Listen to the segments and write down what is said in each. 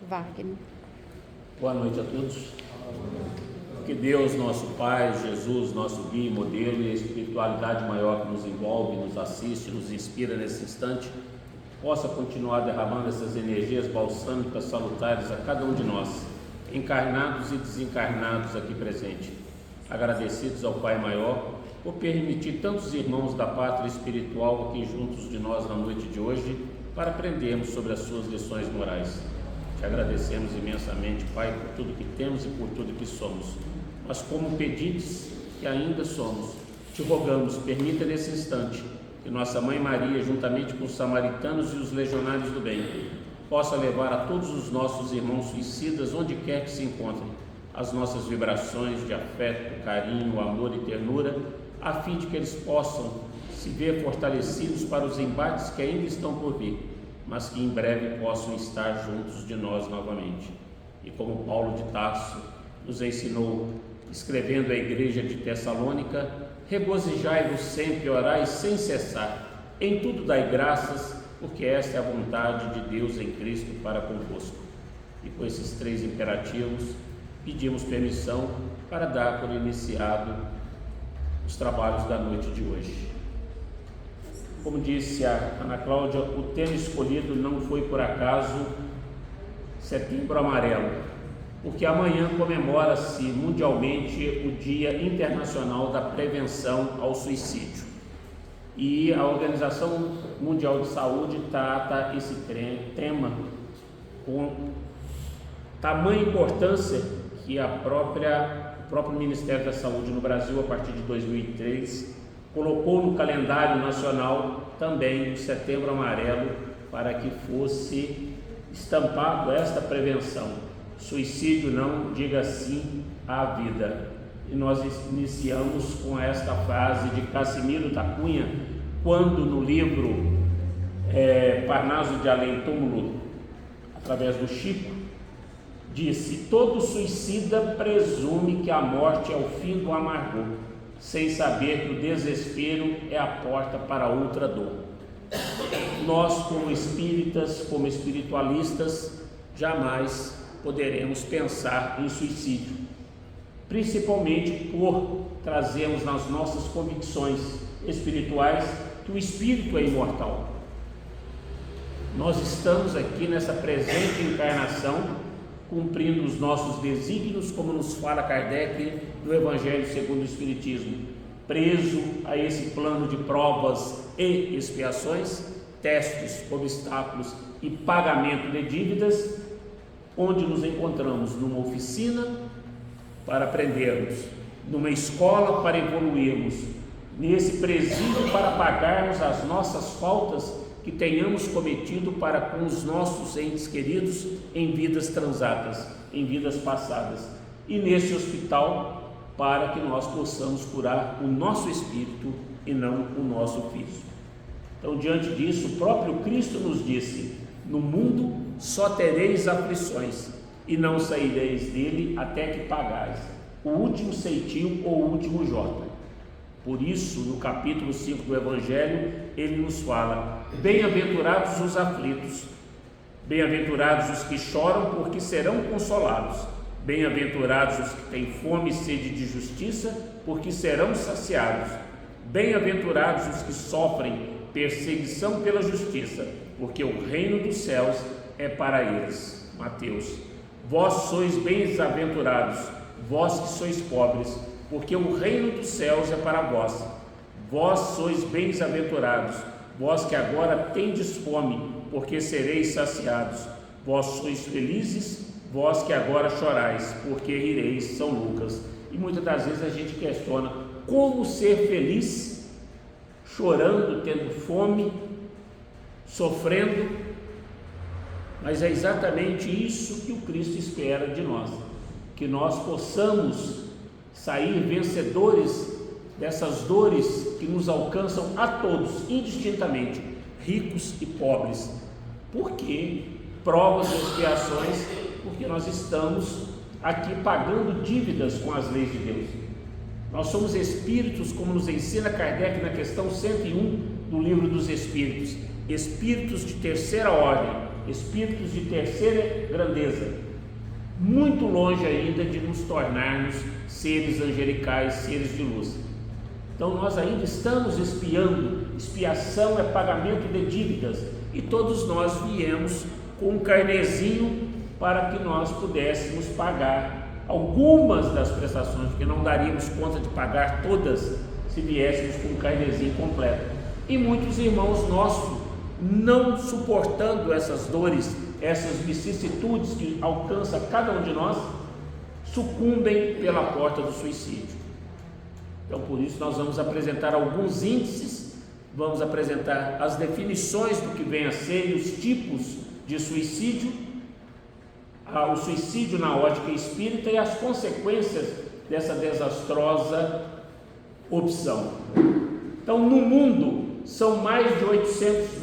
Wagner. Boa noite a todos. Que Deus, nosso Pai, Jesus, nosso guia e modelo, e a espiritualidade maior que nos envolve, nos assiste, nos inspira nesse instante, possa continuar derramando essas energias balsâmicas salutares a cada um de nós, encarnados e desencarnados aqui presentes. Agradecidos ao Pai maior por permitir tantos irmãos da pátria espiritual aqui juntos de nós na noite de hoje para aprendermos sobre as suas lições morais. Te agradecemos imensamente, Pai, por tudo que temos e por tudo que somos. Mas como pedides que ainda somos, te rogamos, permita nesse instante que nossa Mãe Maria, juntamente com os samaritanos e os legionários do bem, possa levar a todos os nossos irmãos suicidas, onde quer que se encontrem, as nossas vibrações de afeto, carinho, amor e ternura, a fim de que eles possam se ver fortalecidos para os embates que ainda estão por vir, mas que em breve possam estar juntos de nós novamente. E como Paulo de Tarso nos ensinou, escrevendo à igreja de Tessalônica: regozijai-vos sempre, orai sem cessar, em tudo dai graças, porque esta é a vontade de Deus em Cristo para convosco. E com esses três imperativos, pedimos permissão para dar por iniciado os trabalhos da noite de hoje. Como disse a Ana Cláudia, o tema escolhido não foi por acaso Setembro Amarelo, porque amanhã comemora-se mundialmente o Dia Internacional da Prevenção ao Suicídio. E a Organização Mundial de Saúde trata esse tema com tamanha importância que o próprio Ministério da Saúde no Brasil, a partir de 2003, colocou no calendário nacional também o Setembro Amarelo, para que fosse estampado esta prevenção. Suicídio não, diga sim à vida. E nós iniciamos com esta frase de Cassimiro da Cunha, quando no livro Parnaso de Além Túmulo, através do Chico, disse: todo suicida presume que a morte é o fim do amargor, sem saber que o desespero é a porta para outra dor. Nós, como espíritas, como espiritualistas, jamais poderemos pensar em suicídio, principalmente por trazermos nas nossas convicções espirituais que o espírito é imortal. Nós estamos aqui nessa presente encarnação cumprindo os nossos desígnios, como nos fala Kardec no Evangelho segundo o Espiritismo, preso a esse plano de provas e expiações, testes, obstáculos e pagamento de dívidas, onde nos encontramos numa oficina para aprendermos, numa escola para evoluirmos, nesse presídio para pagarmos as nossas faltas que tenhamos cometido para com os nossos entes queridos em vidas transatas, em vidas passadas, e nesse hospital para que nós possamos curar o nosso espírito e não o nosso físico. Então, diante disso, o próprio Cristo nos disse: no mundo só tereis aflições, e não saireis dele até que pagais o último ceitil ou o último jota. Por isso, no capítulo 5 do Evangelho, ele nos fala: bem-aventurados os aflitos, bem-aventurados os que choram, porque serão consolados, bem-aventurados os que têm fome e sede de justiça, porque serão saciados, bem-aventurados os que sofrem perseguição pela justiça, porque o reino dos céus é para eles. Mateus. Vós sois bem-aventurados, vós que sois pobres, porque o reino dos céus é para vós. Vós sois bem-aventurados, vós que agora tendes fome, porque sereis saciados. Vós sois felizes, vós que agora chorais, porque rireis. São Lucas. E muitas das vezes a gente questiona como ser feliz, chorando, tendo fome, sofrendo, mas é exatamente isso que o Cristo espera de nós, que nós possamos sair vencedores dessas dores que nos alcançam a todos, indistintamente, ricos e pobres. Por quê? Provas e expiações, porque nós estamos aqui pagando dívidas com as leis de Deus. Nós somos espíritos, como nos ensina Kardec na questão 101 do Livro dos Espíritos, espíritos de terceira ordem, espíritos de terceira grandeza, muito longe ainda de nos tornarmos seres angelicais, seres de luz. Então nós ainda estamos expiando. Expiação é pagamento de dívidas, e todos nós viemos com um carnezinho para que nós pudéssemos pagar algumas das prestações, porque não daríamos conta de pagar todas se viéssemos com um carnezinho completo. E muitos irmãos nossos, não suportando essas dores, essas vicissitudes que alcançam cada um de nós, sucumbem pela porta do suicídio. Então, por isso, nós vamos apresentar alguns índices, vamos apresentar as definições do que vem a ser e os tipos de suicídio, o suicídio na ótica espírita e as consequências dessa desastrosa opção. Então, no mundo, são mais de 800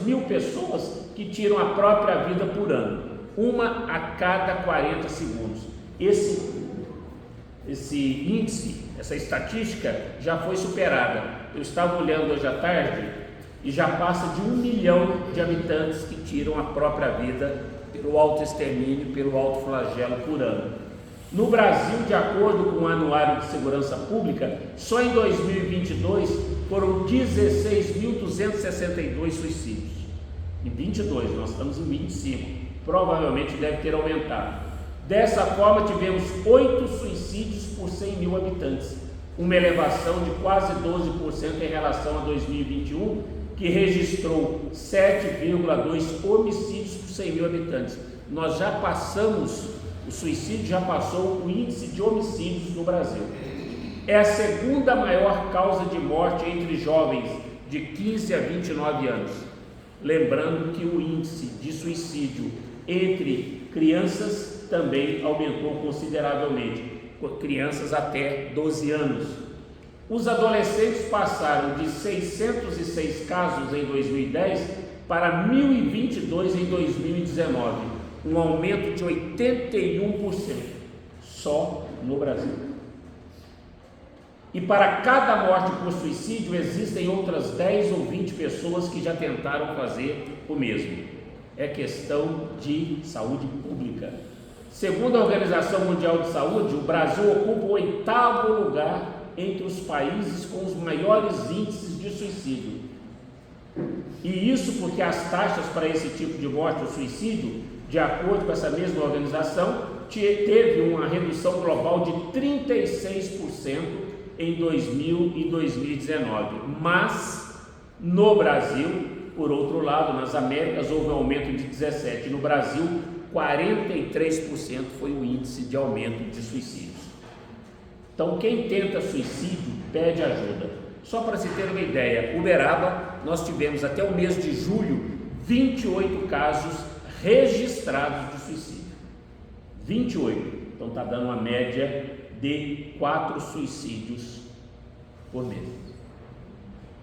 mil pessoas que tiram a própria vida por ano, uma a cada 40 segundos. Esse índice, essa estatística já foi superada. Eu estava olhando hoje à tarde e já passa de 1 milhão de habitantes que tiram a própria vida pelo autoextermínio, pelo autoflagelo por ano. No Brasil, de acordo com o Anuário de Segurança Pública, só em 2022 foram 16.262 suicídios. Em 22, nós estamos em 25, provavelmente deve ter aumentado. Dessa forma, tivemos 8 suicídios por 100 mil habitantes, uma elevação de quase 12% em relação a 2021, que registrou 7,2 homicídios por 100 mil habitantes. Nós já passamos, o suicídio já passou o índice de homicídios no Brasil. É a segunda maior causa de morte entre jovens de 15 a 29 anos. Lembrando que o índice de suicídio entre crianças também aumentou consideravelmente, crianças até 12 anos. Os adolescentes passaram de 606 casos em 2010 para 1.022 em 2019, um aumento de 81%, só no Brasil. E para cada morte por suicídio existem outras 10 ou 20 pessoas que já tentaram fazer o mesmo. É questão de saúde pública. Segundo a Organização Mundial de Saúde, o Brasil ocupa o 8º lugar entre os países com os maiores índices de suicídio. E isso porque as taxas para esse tipo de morte ou suicídio, de acordo com essa mesma organização, teve uma redução global de 36% em 2000 e 2019, mas no Brasil, por outro lado, nas Américas houve um aumento de 17%, no Brasil 43% foi o índice de aumento de suicídios. Então quem tenta suicídio pede ajuda. Só para se ter uma ideia, Uberaba, nós tivemos até o mês de julho 28 casos registrados de suicídio, 28, então está dando uma média de 4 suicídios por mês,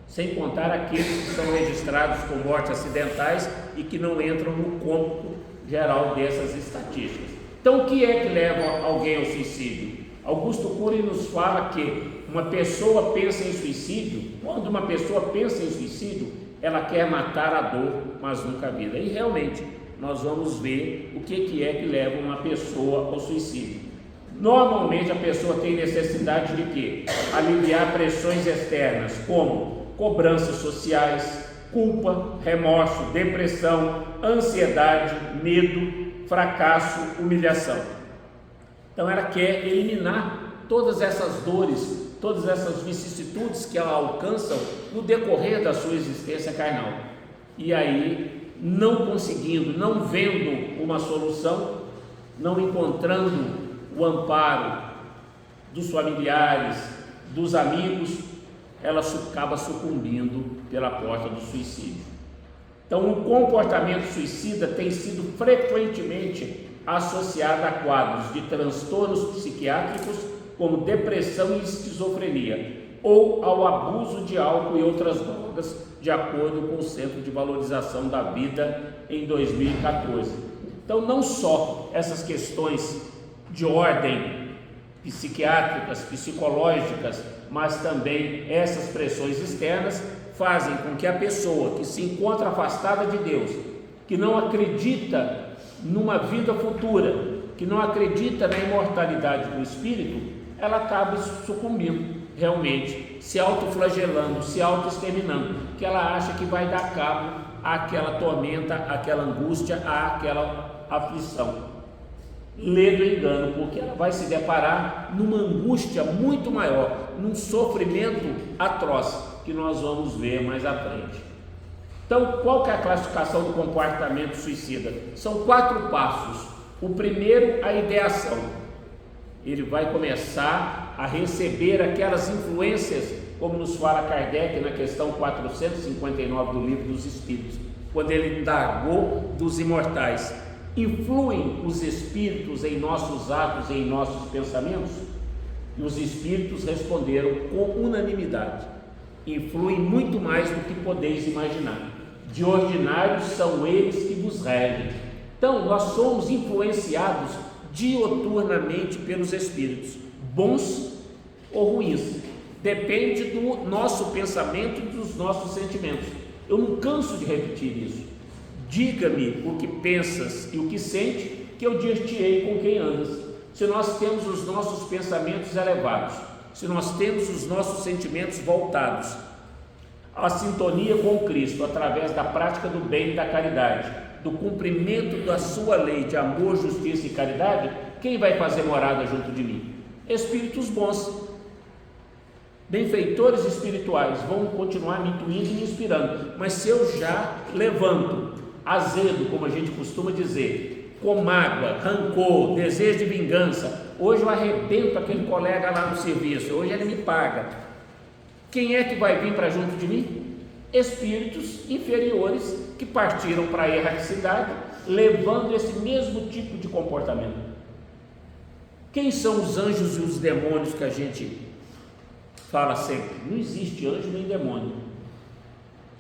sem contar aqueles que são registrados com mortes acidentais e que não entram no cômputo geral dessas estatísticas. Então o que é que leva alguém ao suicídio? Augusto Cury nos fala que uma pessoa pensa em suicídio, quando uma pessoa pensa em suicídio, ela quer matar a dor, mas nunca a vida. E realmente nós vamos ver o que é que leva uma pessoa ao suicídio. Normalmente a pessoa tem necessidade de quê? Aliviar pressões externas, como cobranças sociais, culpa, remorso, depressão, ansiedade, medo, fracasso, humilhação. Então ela quer eliminar todas essas dores, todas essas vicissitudes que ela alcança no decorrer da sua existência carnal. E aí, não conseguindo, não vendo uma solução, não encontrando o amparo dos familiares, dos amigos, ela acaba sucumbindo pela porta do suicídio. Então, o comportamento suicida tem sido frequentemente associado a quadros de transtornos psiquiátricos, como depressão e esquizofrenia, ou ao abuso de álcool e outras drogas, de acordo com o Centro de Valorização da Vida em 2014. Então, não só essas questões de ordem psiquiátricas, psicológicas, mas também essas pressões externas fazem com que a pessoa que se encontra afastada de Deus, que não acredita numa vida futura, que não acredita na imortalidade do espírito, ela acaba sucumbindo, realmente, se autoflagelando, se autoexterminando, que ela acha que vai dar cabo àquela tormenta, àquela angústia, àquela aflição. Lê do engano, porque ela vai se deparar numa angústia muito maior, num sofrimento atroz, que nós vamos ver mais à frente. Então, qual que é a classificação do comportamento suicida? São 4 passos. O primeiro, a ideação. Ele vai começar a receber aquelas influências, como nos fala Kardec na questão 459 do Livro dos Espíritos, quando ele indagou dos imortais. Influem os espíritos em nossos atos e em nossos pensamentos? E os espíritos responderam com unanimidade: influem muito mais do que podeis imaginar. De ordinário são eles que vos regem. Então, nós somos influenciados dioturnamente pelos espíritos, bons ou ruins. Depende do nosso pensamento e dos nossos sentimentos. Eu não canso de repetir isso. Diga-me o que pensas e o que sente, que eu dir-te-ei com quem andas. Se nós temos os nossos pensamentos elevados, se nós temos os nossos sentimentos voltados à sintonia com Cristo, através da prática do bem e da caridade, do cumprimento da sua lei de amor, justiça e caridade, quem vai fazer morada junto de mim? Espíritos bons, benfeitores espirituais, vão continuar me intuindo e me inspirando. Mas se eu já levanto azedo, como a gente costuma dizer, com mágoa, rancor, desejo de vingança, hoje eu arrebento aquele colega lá no serviço, hoje ele me paga, quem é que vai vir para junto de mim? Espíritos inferiores que partiram para a erraticidade, levando esse mesmo tipo de comportamento. Quem são os anjos e os demônios que a gente fala sempre? Não existe anjo nem demônio.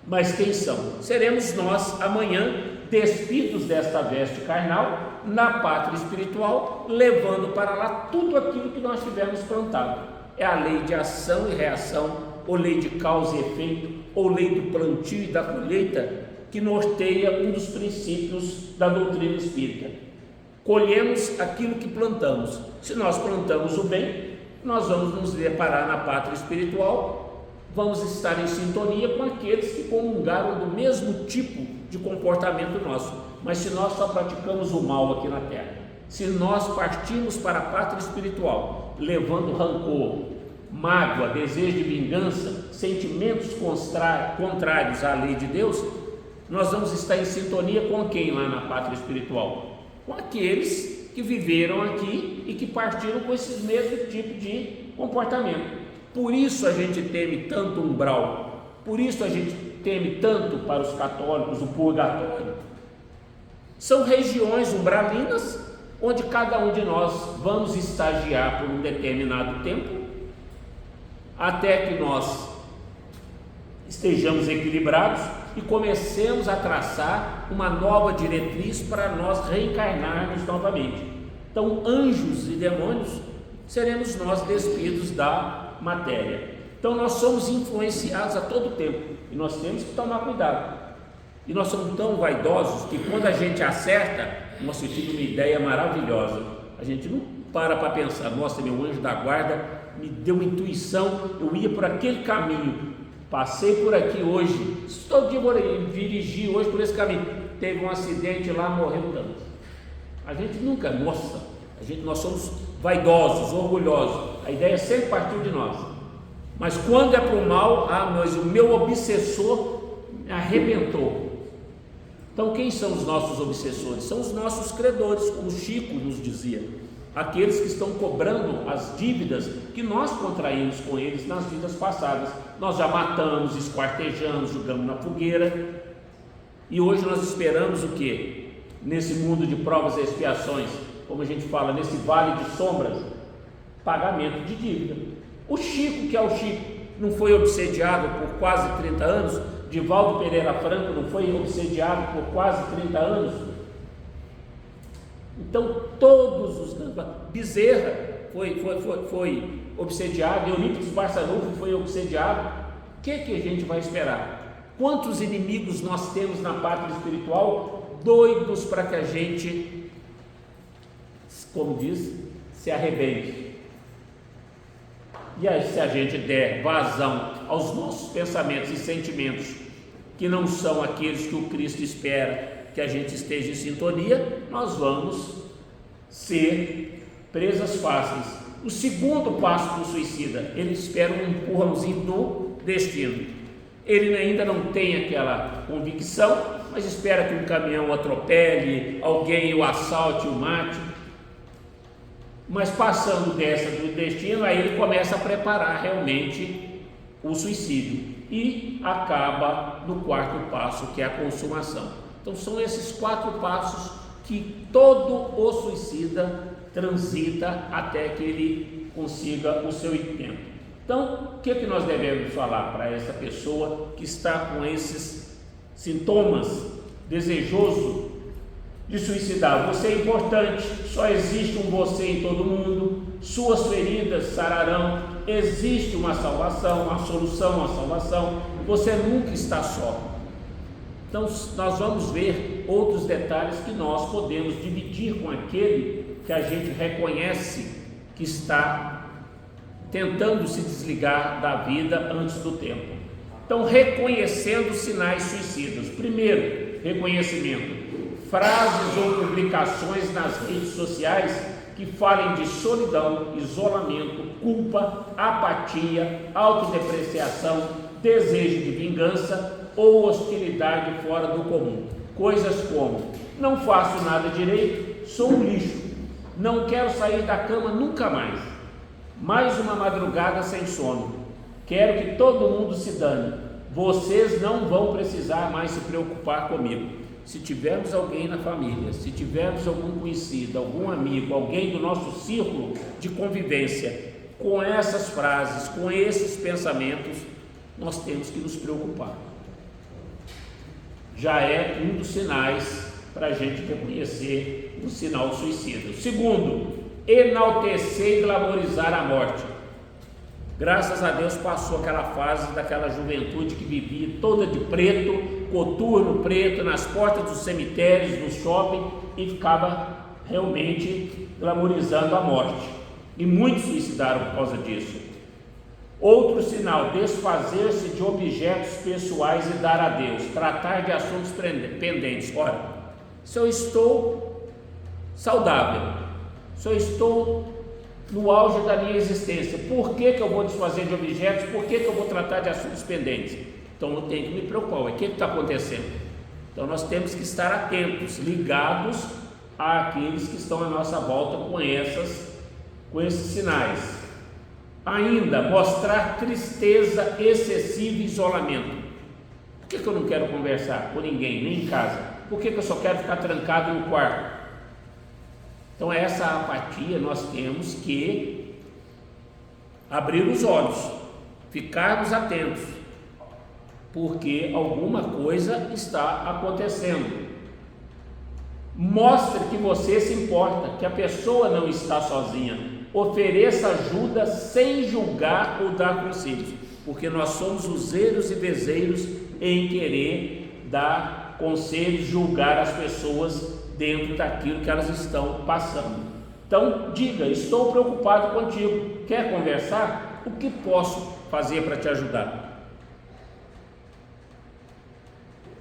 Mas quem são? Seremos nós amanhã, despidos desta veste carnal, na pátria espiritual, levando para lá tudo aquilo que nós tivermos plantado. É a lei de ação e reação, ou lei de causa e efeito, ou lei do plantio e da colheita, que norteia um dos princípios da doutrina espírita. Colhemos aquilo que plantamos. Se nós plantamos o bem, nós vamos nos deparar na pátria espiritual, vamos estar em sintonia com aqueles que comungaram do mesmo tipo de comportamento nosso. Mas se nós só praticamos o mal aqui na terra, se nós partimos para a pátria espiritual, levando rancor, mágoa, desejo de vingança, sentimentos contrários à lei de Deus, nós vamos estar em sintonia com quem lá na pátria espiritual? Com aqueles que viveram aqui e que partiram com esses mesmos tipos de comportamento. Por isso a gente teme tanto o umbral, por isso a gente teme tanto para os católicos o purgatório. São regiões umbralinas onde cada um de nós vamos estagiar por um determinado tempo, até que nós estejamos equilibrados e comecemos a traçar uma nova diretriz para nós reencarnarmos novamente. Então, anjos e demônios seremos nós despidos da matéria. Então, nós somos influenciados a todo tempo e nós temos que tomar cuidado. E nós somos tão vaidosos que quando a gente acerta, nós tive uma ideia maravilhosa. A gente não para pensar: nossa, meu anjo da guarda me deu uma intuição, eu ia por aquele caminho, passei por aqui hoje, estou dirigi hoje por esse caminho, teve um acidente lá, morreu tanto. A gente nunca, nós somos vaidosos, orgulhosos, a ideia sempre partiu de nós. Mas quando é para o mal, mas o meu obsessor me arrebentou. Então quem são os nossos obsessores? São os nossos credores, como Chico nos dizia. Aqueles que estão cobrando as dívidas que nós contraímos com eles nas vidas passadas. Nós já matamos, esquartejamos, jogamos na fogueira, e hoje nós esperamos o quê? Nesse mundo de provas e expiações, como a gente fala, nesse vale de sombras, pagamento de dívida. O Chico, que é o Chico, não foi obsediado por quase 30 anos? Divaldo Pereira Franco não foi obsediado por quase 30 anos? Então todos os Bezerra foi obsediado, Eurípides Barçanufo foi obsediado. O que a gente vai esperar? Quantos inimigos nós temos na pátria espiritual doidos para que a gente, como diz, se arrebente. E aí, se a gente der vazão aos nossos pensamentos e sentimentos, que não são aqueles que o Cristo espera que a gente esteja em sintonia, nós vamos ser presas fáceis. O segundo passo do suicida, ele espera um empurrãozinho do destino. Ele ainda não tem aquela convicção, mas espera que um caminhão o atropele, alguém o assalte, o mate. Mas passando dessa do destino, aí ele começa a preparar realmente o suicídio e acaba no quarto passo, que é a consumação. Então são esses 4 passos que todo o suicida transita até que ele consiga o seu intento. Então, o que nós devemos falar para essa pessoa que está com esses sintomas, desejoso de suicidar? Você é importante, só existe um você em todo mundo, suas feridas sararão, existe uma salvação, uma solução, uma salvação, você nunca está só. Então nós vamos ver outros detalhes que nós podemos dividir com aquele que a gente reconhece que está tentando se desligar da vida antes do tempo. Então, reconhecendo sinais suicidas. Primeiro, reconhecimento: frases ou publicações nas redes sociais que falem de solidão, isolamento, culpa, apatia, autodepreciação, desejo de vingança ou hostilidade fora do comum. Coisas como: não faço nada direito, sou um lixo, não quero sair da cama nunca mais uma madrugada sem sono, quero que todo mundo se dane, vocês não vão precisar mais se preocupar comigo. Se tivermos alguém na família, se tivermos algum conhecido, algum amigo, alguém do nosso círculo de convivência com essas frases, com esses pensamentos, nós temos que nos preocupar. Já é um dos sinais para a gente reconhecer o sinal suicida. Segundo, enaltecer e glamorizar a morte. Graças a Deus passou aquela fase daquela juventude que vivia toda de preto, coturno preto, nas portas dos cemitérios, do shopping, e ficava realmente glamorizando a morte. E muitos suicidaram por causa disso. Outro sinal: desfazer-se de objetos pessoais e dar a Deus, tratar de assuntos pendentes. Ora, se eu estou saudável, se eu estou no auge da minha existência, por que eu vou desfazer de objetos? Por que eu vou tratar de assuntos pendentes? Então eu tenho que me preocupar. O que está acontecendo? Então nós temos que estar atentos, ligados àqueles que estão à nossa volta com esses sinais. Ainda, mostrar tristeza excessiva e isolamento. Por que eu não quero conversar com ninguém, nem em casa? Por que eu só quero ficar trancado no quarto? Então essa apatia nós temos que abrir os olhos, ficarmos atentos, porque alguma coisa está acontecendo. Mostre que você se importa, que a pessoa não está sozinha. Ofereça ajuda sem julgar ou dar conselhos, porque nós somos useiros e bezeiros em querer dar conselhos, julgar as pessoas dentro daquilo que elas estão passando. Então diga: estou preocupado contigo, quer conversar? O que posso fazer para te ajudar?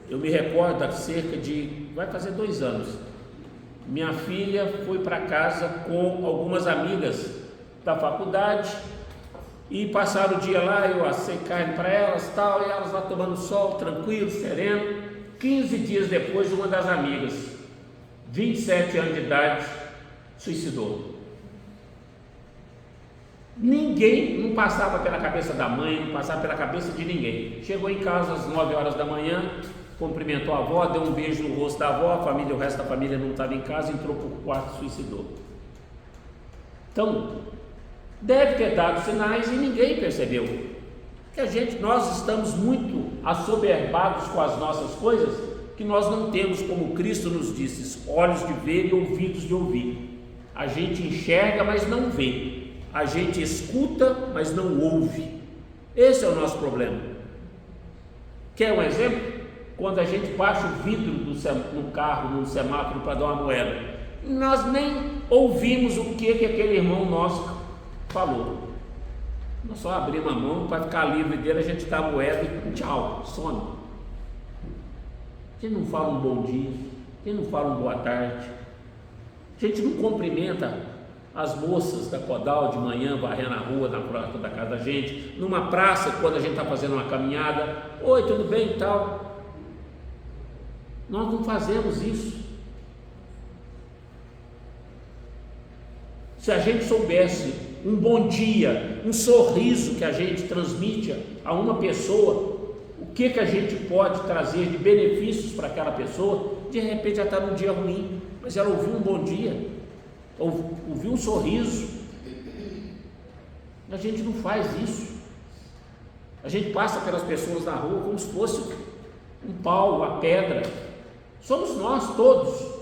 Eu me recordo, há cerca de, vai fazer 2 anos, minha filha foi para casa com algumas amigas da faculdade e passaram o dia lá, eu assei carne para elas tal, e elas lá tomando sol, tranquilo, sereno. 15 dias depois, uma das amigas, 27 anos de idade, suicidou. Ninguém, não passava pela cabeça da mãe, não passava pela cabeça de ninguém. Chegou em casa às 9 horas da manhã, cumprimentou a avó, deu um beijo no rosto da avó, o resto da família não estava em casa, entrou para o quarto e suicidou. Então, deve ter dado sinais e ninguém percebeu. Que nós estamos muito assoberbados com as nossas coisas, que nós não temos, como Cristo nos disse, olhos de ver e ouvidos de ouvir. A gente enxerga, mas não vê. A gente escuta, mas não ouve. Esse é o nosso problema. Quer um exemplo? quando a gente baixa o vidro no carro, no semáforo, para dar uma moeda, nós nem ouvimos o que aquele irmão nosso falou. Nós só abrimos a mão para ficar livre dele, a gente dá a moeda e tchau, some. A gente não fala um bom dia, a gente não fala um boa tarde, a gente não cumprimenta as moças da Codal de manhã, varrendo a rua na porta da casa da gente, numa praça, quando a gente está fazendo uma caminhada, oi, tudo bem e tal. Nós não fazemos isso. Se a gente soubesse um bom dia, um sorriso que a gente transmite a uma pessoa, o que a gente pode trazer de benefícios para aquela pessoa, de repente já está num dia ruim, mas ela ouviu um bom dia, ouviu um sorriso. A gente não faz isso. A gente passa pelas pessoas na rua como se fosse um pau, uma pedra. Somos nós todos.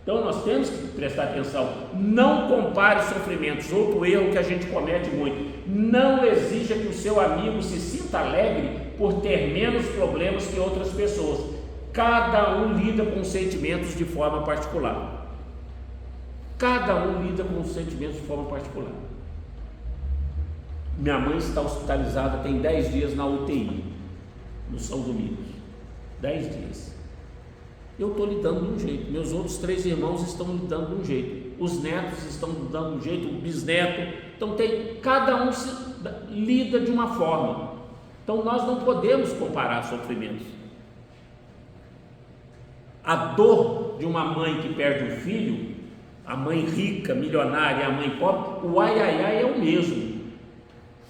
Então nós temos que prestar atenção. Não compare sofrimentos. Outro erro que a gente comete muito: não exija que o seu amigo se sinta alegre por ter menos problemas que outras pessoas. Cada um lida com sentimentos de forma particular. Cada um lida com sentimentos de forma particular. Minha mãe está hospitalizada, tem 10 dias na UTI, no São Domingos. 10 dias. Eu estou lidando de um jeito, meus outros 3 irmãos estão lidando de um jeito, os netos estão lidando de um jeito, o bisneto. Então cada um lida de uma forma. Então nós não podemos comparar sofrimentos. A dor de uma mãe que perde um filho, a mãe rica, milionária e a mãe pobre, o ai ai ai é o mesmo.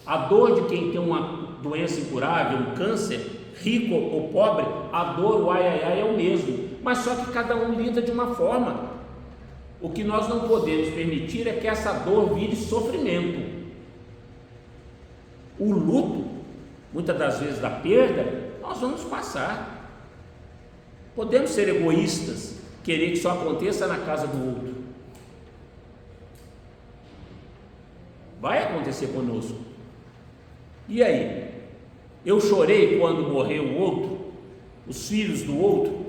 A dor de quem tem uma doença incurável, um câncer, rico ou pobre, a dor, o ai ai ai é o mesmo, mas só que cada um lida de uma forma. O que nós não podemos permitir é que essa dor vire sofrimento. O luto, muitas das vezes da perda, nós vamos passar. Podemos ser egoístas, querer que só aconteça na casa do outro. Vai acontecer conosco. E aí? Eu chorei quando morreu o outro, os filhos do outro?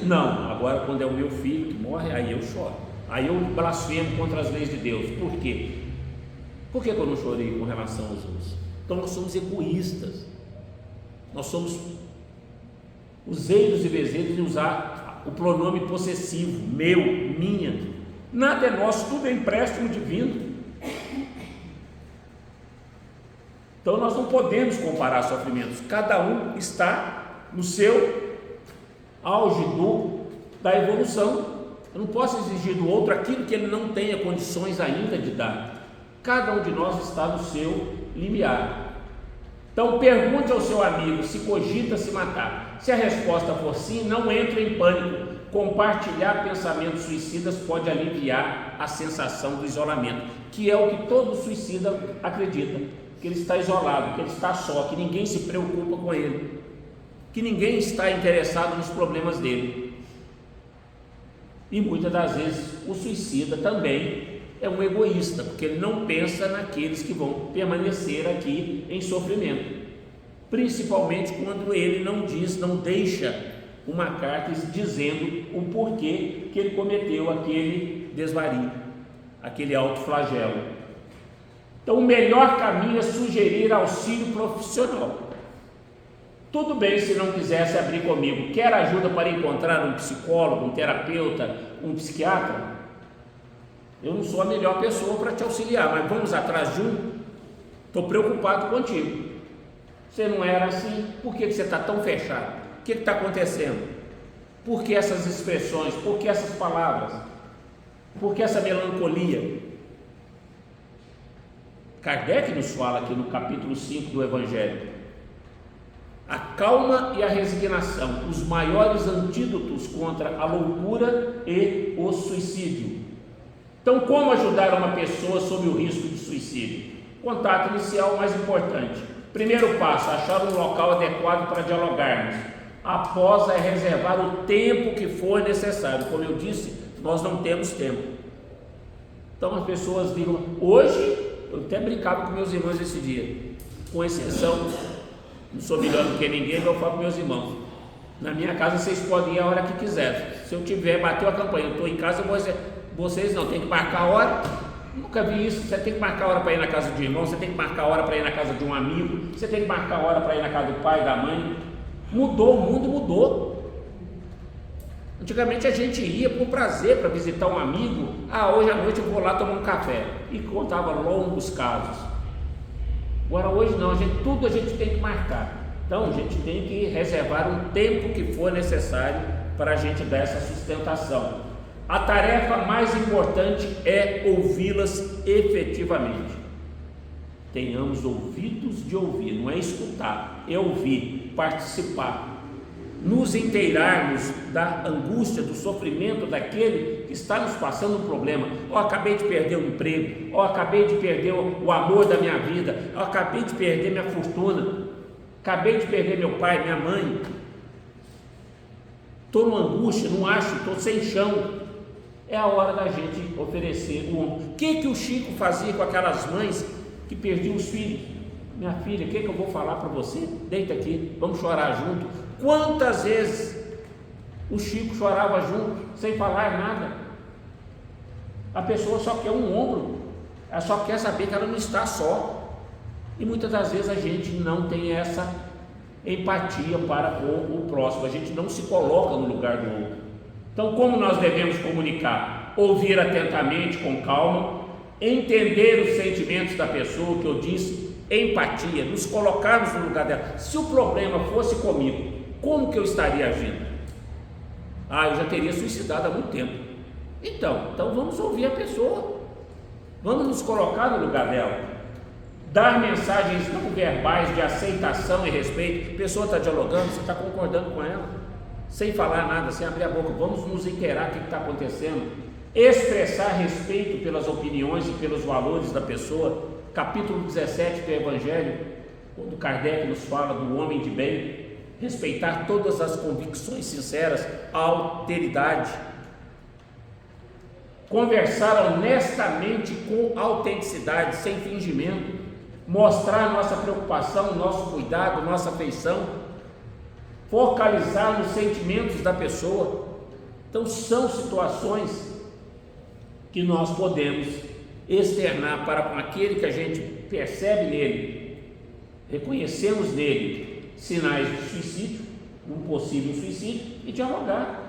Não, agora quando é o meu filho que morre, aí eu choro. Aí eu blasfemo contra as leis de Deus. Por quê? Por que eu não chorei com relação aos outros? Então nós somos egoístas. Nós somos useiros e vezeiros de usar o pronome possessivo, meu, minha. Nada é nosso, tudo é empréstimo divino. Então nós não podemos comparar sofrimentos. Cada um está no seu auge da evolução. Eu não posso exigir do outro aquilo que ele não tenha condições ainda de dar. Cada um de nós está no seu limiar. Então pergunte ao seu amigo se cogita se matar. Se a resposta for sim, não entre em pânico. Compartilhar pensamentos suicidas pode aliviar a sensação do isolamento, que é o que todo suicida acredita, que ele está isolado, que ele está só, que ninguém se preocupa com ele, que ninguém está interessado nos problemas dele. E muitas das vezes o suicida também é um egoísta, porque ele não pensa naqueles que vão permanecer aqui em sofrimento, principalmente quando ele não deixa uma carta dizendo o porquê que ele cometeu aquele desvario, aquele autoflagelo. Então o melhor caminho é sugerir auxílio profissional. Tudo bem se não quisesse abrir comigo, quer ajuda para encontrar um psicólogo, um terapeuta, um psiquiatra? Eu não sou a melhor pessoa para te auxiliar, mas vamos atrás de um? Estou preocupado contigo. Você não era assim, por que você está tão fechado? O que está acontecendo? Por que essas expressões? Por que essas palavras? Por que essa melancolia? Kardec nos fala aqui no capítulo 5 do Evangelho: a calma e a resignação, os maiores antídotos contra a loucura e o suicídio. Então, como ajudar uma pessoa sob o risco de suicídio? Contato inicial mais importante. Primeiro passo: achar um local adequado para dialogarmos. Após é reservar o tempo que for necessário. Como eu disse, nós não temos tempo. Então as pessoas ligam. Hoje, eu até brincava com meus irmãos esse dia, com exceção, não sou melhor do que ninguém, mas eu falo com meus irmãos. Na minha casa vocês podem ir a hora que quiser. Se eu tiver, bateu a campanha, eu estou em casa, vocês não, tem que marcar a hora. Nunca vi isso. Você tem que marcar a hora para ir na casa de irmão, você tem que marcar a hora para ir na casa de um amigo, você tem que marcar a hora para ir na casa do pai, da mãe. Mudou, o mundo mudou. Antigamente a gente ia por prazer para visitar um amigo. Hoje à noite eu vou lá tomar um café. E contava longos casos. Agora hoje não, tudo a gente tem que marcar. Então a gente tem que reservar um tempo que for necessário para a gente dar essa sustentação. A tarefa mais importante é ouvi-las efetivamente. Tenhamos ouvidos de ouvir, não é escutar, é ouvir, participar. Nos inteirarmos da angústia, do sofrimento daquele que está nos passando um problema. Acabei de perder o emprego, acabei de perder o amor da minha vida, acabei de perder minha fortuna, acabei de perder meu pai, minha mãe. Estou numa angústia, não acho, estou sem chão. É a hora da gente oferecer o ombro. O que o Chico fazia com aquelas mães que perdiam os filhos? Minha filha, o que eu vou falar para você? Deita aqui, vamos chorar junto. Quantas vezes o Chico chorava junto, sem falar nada? A pessoa só quer um ombro, ela só quer saber que ela não está só. E muitas das vezes a gente não tem essa empatia para com o próximo, a gente não se coloca no lugar do outro. Então, como nós devemos comunicar? Ouvir atentamente, com calma, entender os sentimentos da pessoa, que eu disse, empatia, nos colocarmos no lugar dela. Se o problema fosse comigo, como que eu estaria agindo? Eu já teria suicidado há muito tempo. Então vamos ouvir a pessoa, vamos nos colocar no lugar dela, dar mensagens não verbais de aceitação e respeito. A pessoa está dialogando, você está concordando com ela, sem falar nada, sem abrir a boca. Vamos nos inteirar o que está acontecendo, expressar respeito pelas opiniões e pelos valores da pessoa. Capítulo 17 do Evangelho, quando Kardec nos fala do homem de bem, respeitar todas as convicções sinceras, a alteridade, conversar honestamente com autenticidade, sem fingimento, mostrar nossa preocupação, nosso cuidado, nossa afeição, focalizar nos sentimentos da pessoa. Então são situações que nós podemos externar para com aquele que a gente percebe nele, reconhecemos nele sinais de suicídio, um possível suicídio, e dialogar.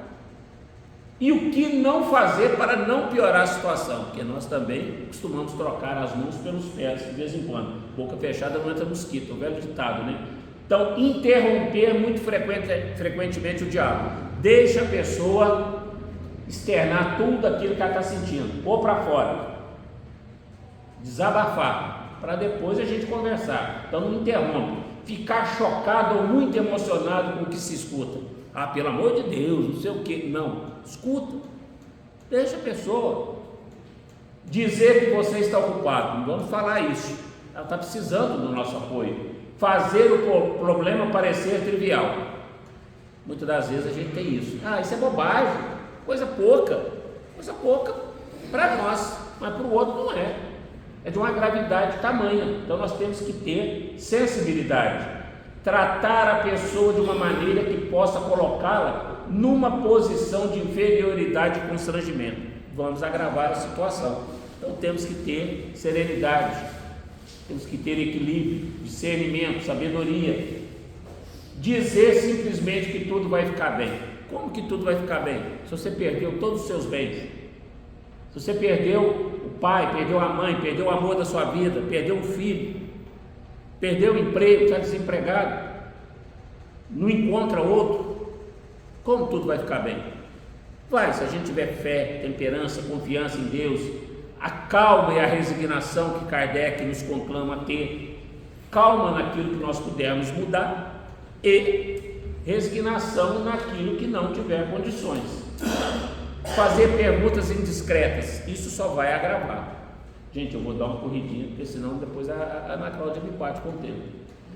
E o que não fazer para não piorar a situação, porque nós também costumamos trocar as mãos pelos pés de vez em quando. Boca fechada não entra mosquito, o velho ditado, né? Então, interromper muito frequentemente o diálogo. Deixa a pessoa externar tudo aquilo que ela está sentindo, pôr para fora, desabafar, para depois a gente conversar. Então não interrompe. Ficar chocado ou muito emocionado com o que se escuta. Pelo amor de Deus, não sei o que. Não, escuta, deixa a pessoa dizer que você está ocupado. Não vamos falar isso, ela está precisando do nosso apoio. Fazer o problema parecer trivial. Muitas das vezes a gente tem isso. Isso é bobagem, coisa pouca para nós, mas para o outro não é. É de uma gravidade tamanha. Então nós temos que ter sensibilidade, tratar a pessoa de uma maneira que possa colocá-la numa posição de inferioridade e constrangimento. Vamos agravar a situação. Então temos que ter serenidade, temos que ter equilíbrio, discernimento, sabedoria. Dizer simplesmente que tudo vai ficar bem. Como que tudo vai ficar bem? Se você perdeu todos os seus bens, se você perdeu o pai, perdeu a mãe, perdeu o amor da sua vida, perdeu o filho, perdeu o emprego, está desempregado, não encontra outro, como tudo vai ficar bem? Vai, se a gente tiver fé, temperança, confiança em Deus, a calma e a resignação que Kardec nos conclama a ter, calma naquilo que nós pudermos mudar e resignação naquilo que não tiver condições. Fazer perguntas indiscretas, isso só vai agravar. Gente, eu vou dar uma corridinha, porque senão depois a Ana Cláudia me bate com o tempo.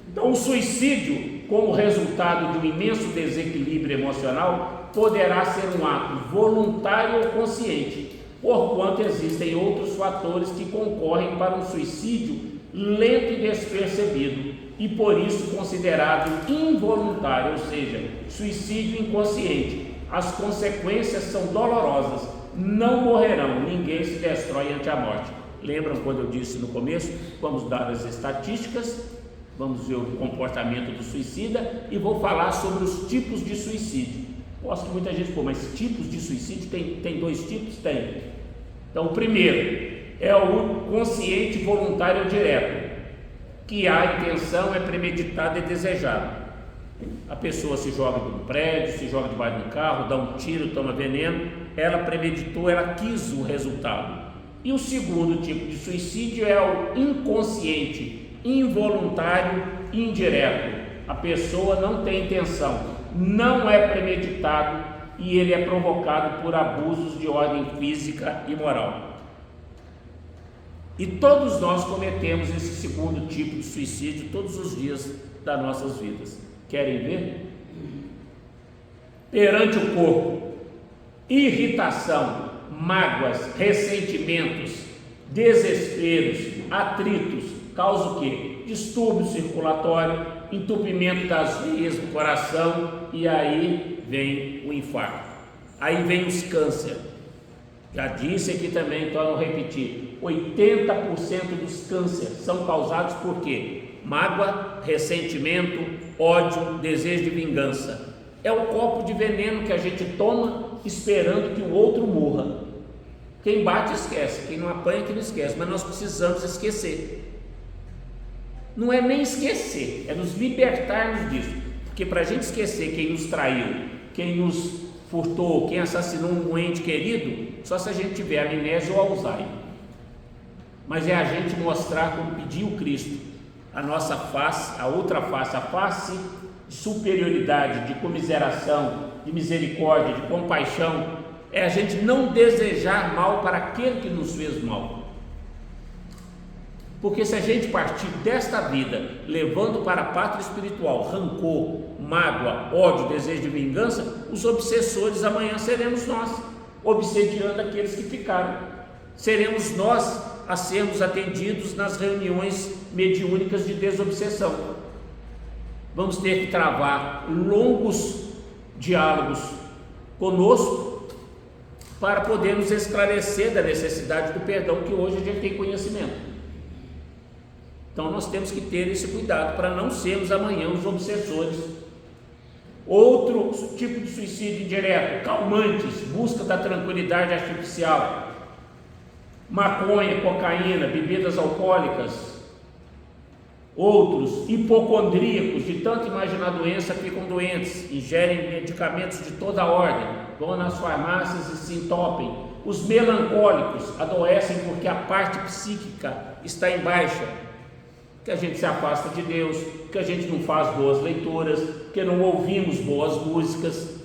Então, o suicídio, como resultado de um imenso desequilíbrio emocional, poderá ser um ato voluntário ou consciente, porquanto existem outros fatores que concorrem para um suicídio lento e despercebido, e por isso considerado involuntário, ou seja, suicídio inconsciente. As consequências são dolorosas, não morrerão, ninguém se destrói ante a morte. Lembram quando eu disse no começo? Vamos dar as estatísticas, vamos ver o comportamento do suicida e vou falar sobre os tipos de suicídio. Gosto que muita gente, mas tipos de suicídio tem dois tipos? Tem. Então, o primeiro é o consciente voluntário direto, que a intenção é premeditada e desejada. A pessoa se joga de um prédio, se joga debaixo de um carro, dá um tiro, toma veneno, ela premeditou, ela quis o resultado. E o segundo tipo de suicídio é o inconsciente, involuntário e indireto. A pessoa não tem intenção, não é premeditado e ele é provocado por abusos de ordem física e moral. E todos nós cometemos esse segundo tipo de suicídio todos os dias das nossas vidas. Querem ver? Perante o corpo, irritação, mágoas, ressentimentos, desesperos, atritos, causa o quê? Distúrbio circulatório, entupimento das veias do coração, e aí vem o infarto, aí vem os câncer. Já disse aqui também, torno a repetir, 80% dos cânceres são causados por quê? Mágoa, ressentimento, ódio, desejo de vingança. É o copo de veneno que a gente toma esperando que o outro morra. Quem bate esquece, quem não apanha que não esquece, mas nós precisamos esquecer. Não é nem esquecer, é nos libertarmos disso, porque para a gente esquecer quem nos traiu, quem nos furtou, quem assassinou um ente querido, só se a gente tiver amnésia ou Alzheimer. Mas é a gente mostrar, como pediu Cristo, a nossa face, a outra face, a face de superioridade, de comiseração, de misericórdia, de compaixão. É a gente não desejar mal para aquele que nos fez mal. Porque se a gente partir desta vida levando para a pátria espiritual rancor, mágoa, ódio, desejo de vingança, os obsessores amanhã seremos nós, obsediando aqueles que ficaram. Seremos nós a sermos atendidos nas reuniões mediúnicas de desobsessão. Vamos ter que travar longos diálogos conosco para podermos esclarecer da necessidade do perdão, que hoje a gente tem conhecimento. Então nós temos que ter esse cuidado para não sermos amanhã os obsessores. Outro tipo de suicídio indireto, calmantes, busca da tranquilidade artificial, maconha, cocaína, bebidas alcoólicas. Outros, hipocondríacos, de tanto imaginar doença, ficam doentes, ingerem medicamentos de toda ordem, vão nas farmácias e se entopem. Os melancólicos adoecem porque a parte psíquica está em baixa, que a gente se afasta de Deus, que a gente não faz boas leituras, que não ouvimos boas músicas,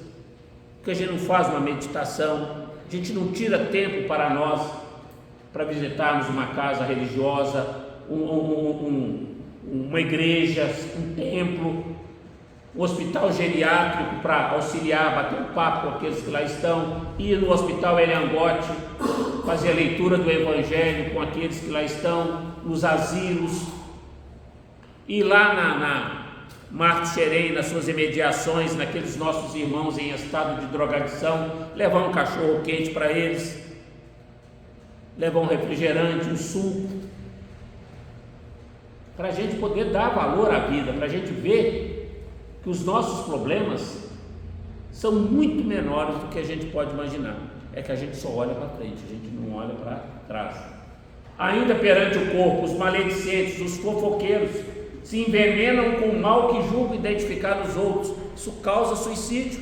que a gente não faz uma meditação, a gente não tira tempo para nós, para visitarmos uma casa religiosa, uma igreja, um templo, um hospital geriátrico para auxiliar, bater um papo com aqueles que lá estão, ir no hospital Eliangote, fazer a leitura do Evangelho com aqueles que lá estão, nos asilos, ir lá na Marco Xerém, nas suas imediações, naqueles nossos irmãos em estado de drogadição, levar um cachorro quente para eles, levar um refrigerante, um suco, para a gente poder dar valor à vida, para a gente ver que os nossos problemas são muito menores do que a gente pode imaginar. É que a gente só olha para frente, a gente não olha para trás. Ainda perante o corpo, os maledicentes, os fofoqueiros, se envenenam com o mal que julgam identificar nos outros. Isso causa suicídio.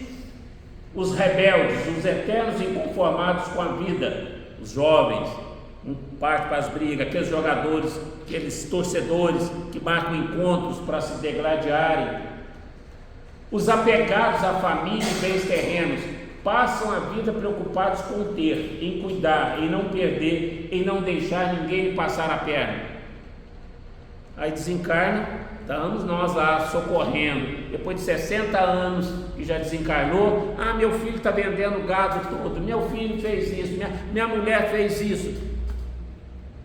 Os rebeldes, os eternos inconformados com a vida, os jovens, um parte para as brigas, aqueles jogadores, aqueles torcedores que marcam encontros para se degladiarem. Os apegados à família e bens terrenos passam a vida preocupados com ter, em cuidar, em não perder, em não deixar ninguém passar a perna. Aí desencarna, estamos nós lá socorrendo, depois de 60 anos que já desencarnou. Meu filho está vendendo gado todo, meu filho fez isso, minha mulher fez isso.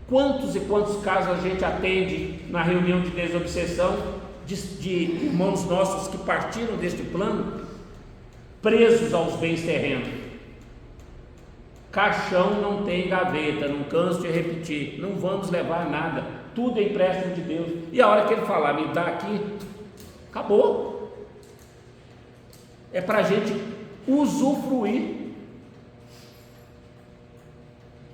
Quantos e quantos casos a gente atende na reunião de desobsessão de irmãos nossos que partiram deste plano, presos aos bens terrenos. Caixão não tem gaveta, não canso de repetir, não vamos levar nada, tudo é empréstimo de Deus. E a hora que ele falar, me dá aqui, acabou. É para a gente usufruir.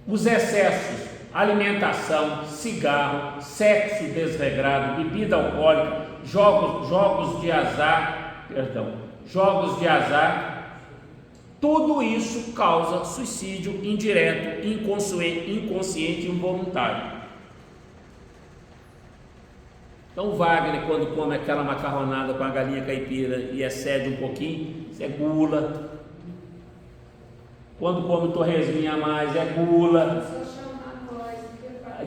Os excessos, alimentação, cigarro, sexo desregrado, bebida alcoólica, jogos de azar, tudo isso causa suicídio indireto, inconsciente e involuntário. Então Wagner, quando come aquela macarronada com a galinha caipira e excede um pouquinho, isso é gula. Quando come torresminha a mais, é gula.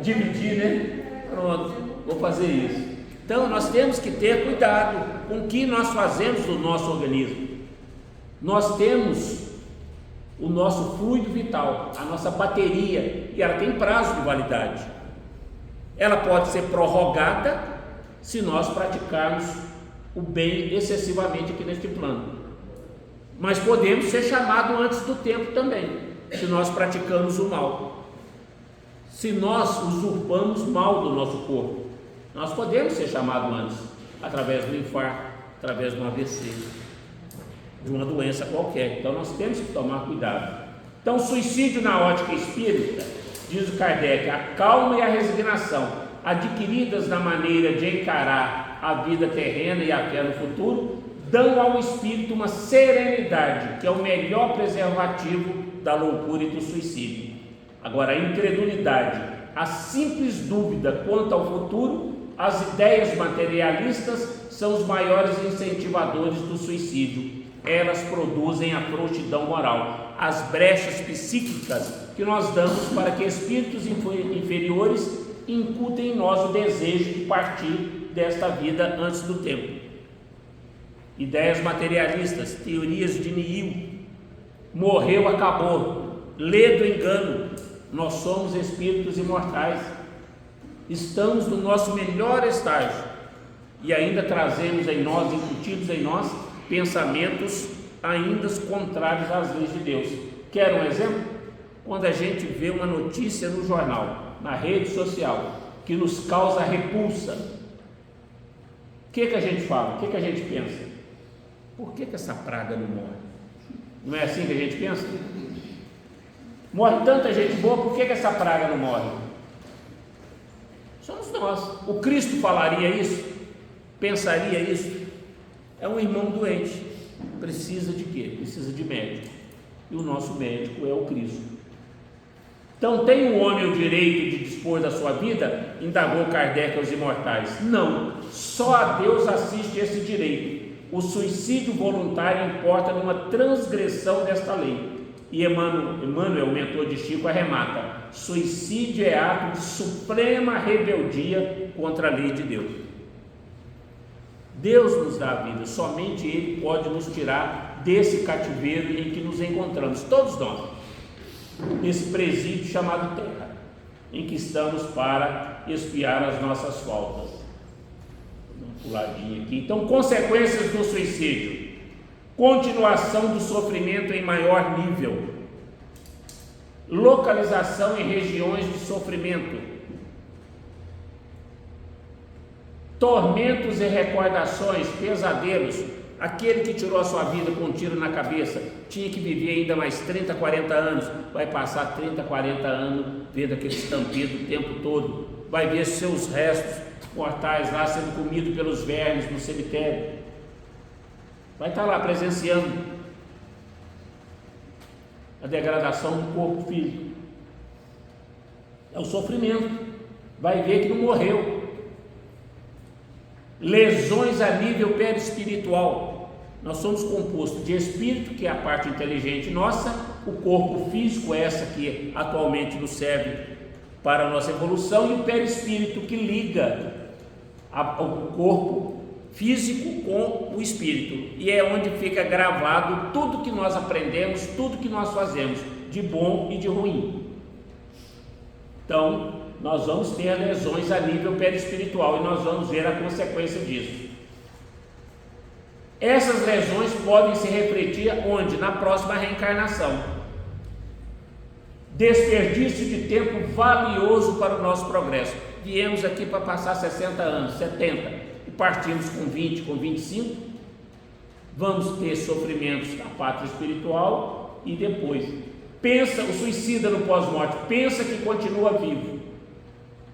Dividir, né? Pronto, vou fazer isso. Então nós temos que ter cuidado com o que nós fazemos no nosso organismo. Nós temos o nosso fluido vital, a nossa bateria, e ela tem prazo de validade. Ela pode ser prorrogada se nós praticarmos o bem excessivamente aqui neste plano, mas podemos ser chamados antes do tempo também, se nós praticamos o mal, se nós usurpamos mal do nosso corpo. Nós podemos ser chamados antes, através do infarto, através de um AVC, de uma doença qualquer. Então nós temos que tomar cuidado. Então, suicídio na ótica espírita, diz o Kardec, a calma e a resignação adquiridas na maneira de encarar a vida terrena e a fé no futuro, dão ao espírito uma serenidade, que é o melhor preservativo da loucura e do suicídio. Agora, a incredulidade, a simples dúvida quanto ao futuro, as ideias materialistas são os maiores incentivadores do suicídio. Elas produzem a frouxidão moral, as brechas psíquicas que nós damos para que espíritos inferiores incutem em nós o desejo de partir desta vida antes do tempo. Ideias materialistas, teorias de nihil, morreu, acabou, lê do engano. Nós somos espíritos imortais, estamos no nosso melhor estágio e ainda trazemos em nós, incutidos em nós, pensamentos ainda contrários às leis de Deus. Quer um exemplo? Quando a gente vê uma notícia no jornal, na rede social, que nos causa repulsa, o que a gente fala? O que a gente pensa? Por que essa praga não morre? Não é assim que a gente pensa? Morre tanta gente boa, por que essa praga não morre? Somos nós. O Cristo falaria isso? Pensaria isso? É um irmão doente, precisa de quê? Precisa de médico, e o nosso médico é o Cristo. Então, tem o homem o direito de dispor da sua vida? Indagou Kardec aos imortais. Não, só a Deus assiste esse direito. O suicídio voluntário importa numa transgressão desta lei. E Emmanuel, o mentor de Chico, arremata: suicídio é ato de suprema rebeldia contra a lei de Deus. Deus nos dá a vida, somente Ele pode nos tirar desse cativeiro em que nos encontramos, todos nós, nesse presídio chamado Terra, em que estamos para expiar as nossas faltas. Vou dar uma puladinha aqui. Então, consequências do suicídio: continuação do sofrimento em maior nível, localização em regiões de sofrimento, tormentos e recordações, pesadelos. Aquele que tirou a sua vida com um tiro na cabeça tinha que viver ainda mais 30, 40 anos, vai passar 30, 40 anos vendo aquele estampido o tempo todo, vai ver seus restos mortais lá sendo comidos pelos vermes no cemitério, vai estar lá presenciando a degradação do corpo físico. É o sofrimento, vai ver que não morreu. Lesões a nível perispiritual. Nós somos compostos de espírito, que é a parte inteligente nossa, o corpo físico, essa que atualmente nos serve para a nossa evolução, e o perispírito, que liga o corpo físico com o espírito, e é onde fica gravado tudo que nós aprendemos, tudo que nós fazemos, de bom e de ruim. Então, nós vamos ter lesões a nível perispiritual e nós vamos ver a consequência disso. Essas lesões podem se refletir onde? Na próxima reencarnação. Desperdício de tempo valioso para o nosso progresso. Viemos aqui para passar 60 anos, 70, e partimos com 20, com 25, vamos ter sofrimentos da pátria espiritual e depois. Pensa, o suicida no pós-morte, pensa que continua vivo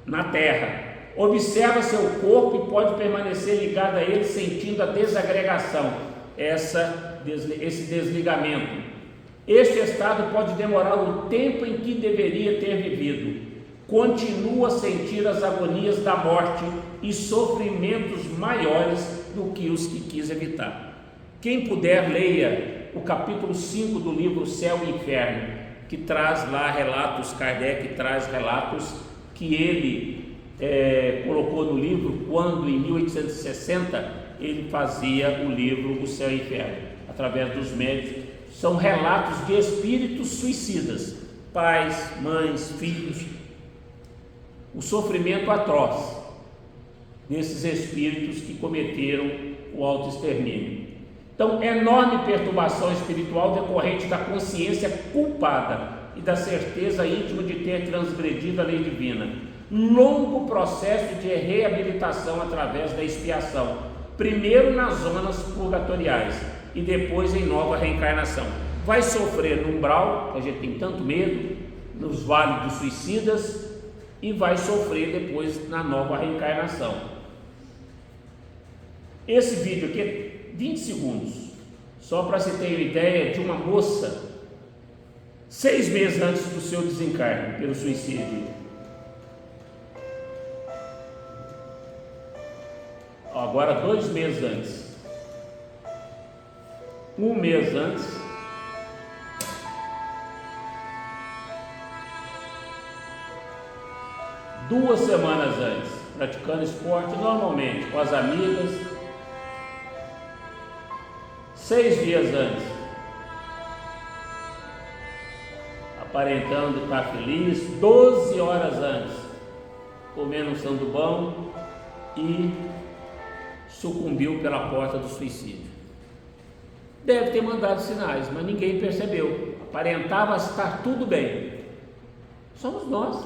na terra, observa seu corpo e pode permanecer ligado a ele sentindo a desagregação, esse desligamento. Este estado pode demorar o tempo em que deveria ter vivido. Continua a sentir as agonias da morte e sofrimentos maiores do que os que quis evitar. Quem puder, leia o capítulo 5 do livro Céu e Inferno, que traz lá relatos, Kardec traz relatos que ele colocou no livro quando em 1860 ele fazia o livro O Céu e Inferno, através dos médios. São relatos de espíritos suicidas, pais, mães, filhos, o sofrimento atroz desses espíritos que cometeram o autoextermínio. Então, enorme perturbação espiritual decorrente da consciência culpada e da certeza íntima de ter transgredido a lei divina. Longo processo de reabilitação através da expiação, primeiro nas zonas purgatoriais e depois em nova reencarnação. Vai sofrer no umbral, que a gente tem tanto medo, nos vales dos suicidas, e vai sofrer depois na nova reencarnação. Esse vídeo aqui é 20 segundos, só para você ter uma ideia de uma moça 6 meses antes do seu desencarne pelo suicídio. Agora 2 meses antes, 1 mês antes, duas semanas antes, praticando esporte normalmente com as amigas, 6 dias antes, aparentando estar feliz, 12 horas antes, comendo um sandubão e sucumbiu pela porta do suicídio. Deve ter mandado sinais, mas ninguém percebeu. Aparentava estar tudo bem. Somos nós.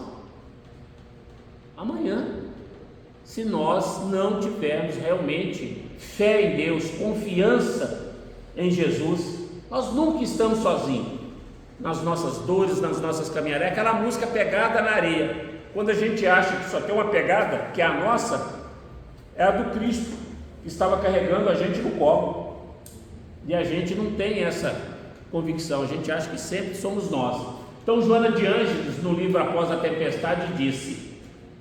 Amanhã, se nós não tivermos realmente fé em Deus, confiança em Jesus, nós nunca estamos sozinhos nas nossas dores, nas nossas caminhadas. É aquela música Pegada na Areia. Quando a gente acha que só tem uma pegada, que é a nossa, é a do Cristo, que estava carregando a gente no colo, e a gente não tem essa convicção, a gente acha que sempre somos nós. Então Joana de Ângeles, no livro Após a Tempestade, disse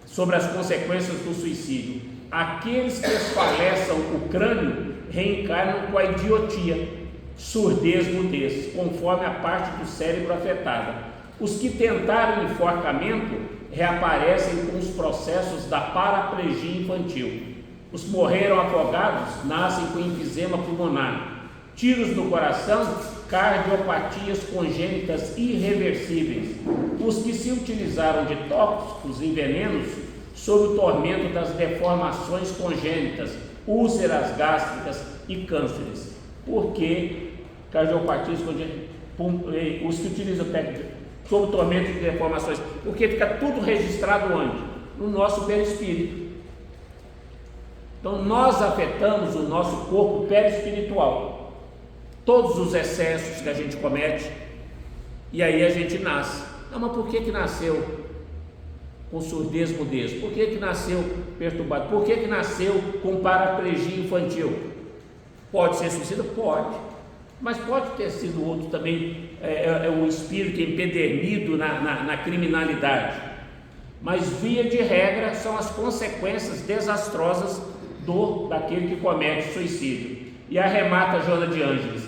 sobre as consequências do suicídio: aqueles que esfaleçam o crânio reencarnam com a idiotia, surdez, mudez, conforme a parte do cérebro afetada. Os que tentaram enforcamento reaparecem com os processos da paraplegia infantil. Os que morreram afogados nascem com enfisema pulmonar, tiros no coração, cardiopatias congênitas irreversíveis. Os que se utilizaram de tóxicos e venenos sob o tormento das deformações congênitas, úlceras gástricas e cânceres. Por que cardiopatias congênitas? Os que utilizam sob o tormento de deformações, porque fica tudo registrado onde? No nosso perispírito. Então nós afetamos o nosso corpo perispiritual, todos os excessos que a gente comete, e aí a gente nasce. Não, mas por que nasceu com surdez, mudez? Por que nasceu perturbado? Por que nasceu com paraplegia infantil? Pode ser suicida? Pode, mas pode ter sido outro também, um espírito empedernido na criminalidade. Mas via de regra são as consequências desastrosas daquele que comete suicídio. E arremata Joana de Ângeles: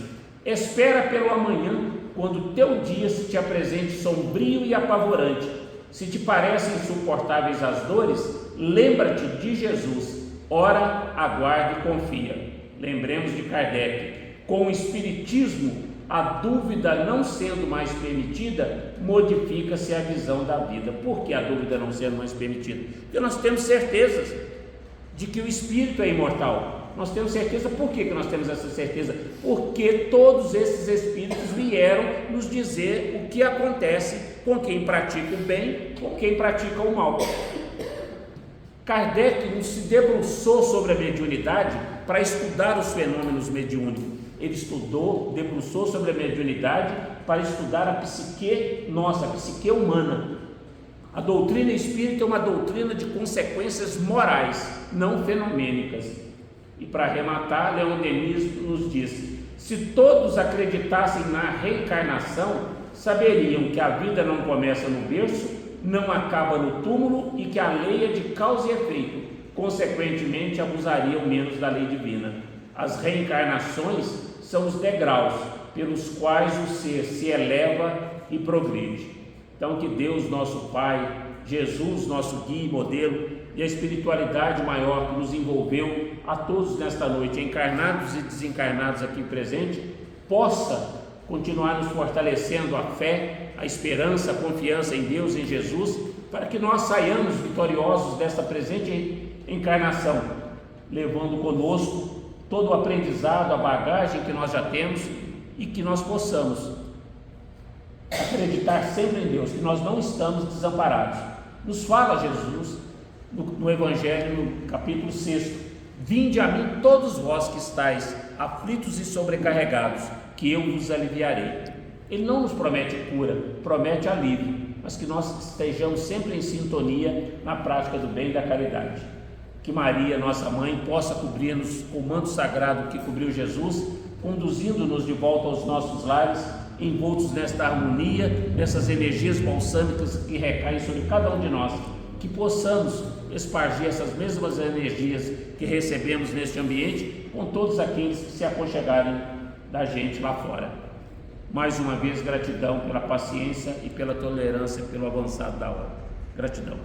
espera pelo amanhã, quando teu dia se te apresente sombrio e apavorante. Se te parecem insuportáveis as dores, lembra-te de Jesus. Ora, aguarde e confia. Lembremos de Kardec: com o espiritismo a dúvida não sendo mais permitida, modifica-se a visão da vida. Por que a dúvida não sendo mais permitida? Porque nós temos certezas de que o espírito é imortal. Nós temos certeza. Por que nós temos essa certeza? Porque todos esses espíritos vieram nos dizer o que acontece com quem pratica o bem, com quem pratica o mal. Kardec não se debruçou sobre a mediunidade para estudar os fenômenos mediúnicos. Ele debruçou sobre a mediunidade para estudar a psique nossa, a psique humana. A doutrina espírita é uma doutrina de consequências morais, não fenomênicas. E para arrematar, Leon Denis nos diz: se todos acreditassem na reencarnação, saberiam que a vida não começa no berço, não acaba no túmulo e que a lei é de causa e efeito. Consequentemente, abusariam menos da lei divina. As reencarnações são os degraus pelos quais o ser se eleva e progride. Então, que Deus, nosso Pai, Jesus, nosso guia e modelo, e a espiritualidade maior que nos envolveu a todos nesta noite, encarnados e desencarnados aqui presentes, possa continuar nos fortalecendo a fé, a esperança, a confiança em Deus, em Jesus, para que nós saiamos vitoriosos desta presente encarnação, levando conosco todo o aprendizado, a bagagem que nós já temos, e que nós possamos acreditar sempre em Deus, que nós não estamos desamparados. Nos fala Jesus no Evangelho, no capítulo 6: vinde a mim todos vós que estáis aflitos e sobrecarregados, que eu vos aliviarei. Ele não nos promete cura, promete alívio, mas que nós estejamos sempre em sintonia na prática do bem e da caridade. Que Maria, nossa mãe, possa cobrir-nos com o manto sagrado que cobriu Jesus, conduzindo-nos de volta aos nossos lares, envoltos nesta harmonia, nessas energias balsâmicas que recaem sobre cada um de nós, que possamos espargir essas mesmas energias que recebemos neste ambiente com todos aqueles que se aconchegarem da gente lá fora. Mais uma vez, gratidão pela paciência e pela tolerância pelo avançado da hora. Gratidão.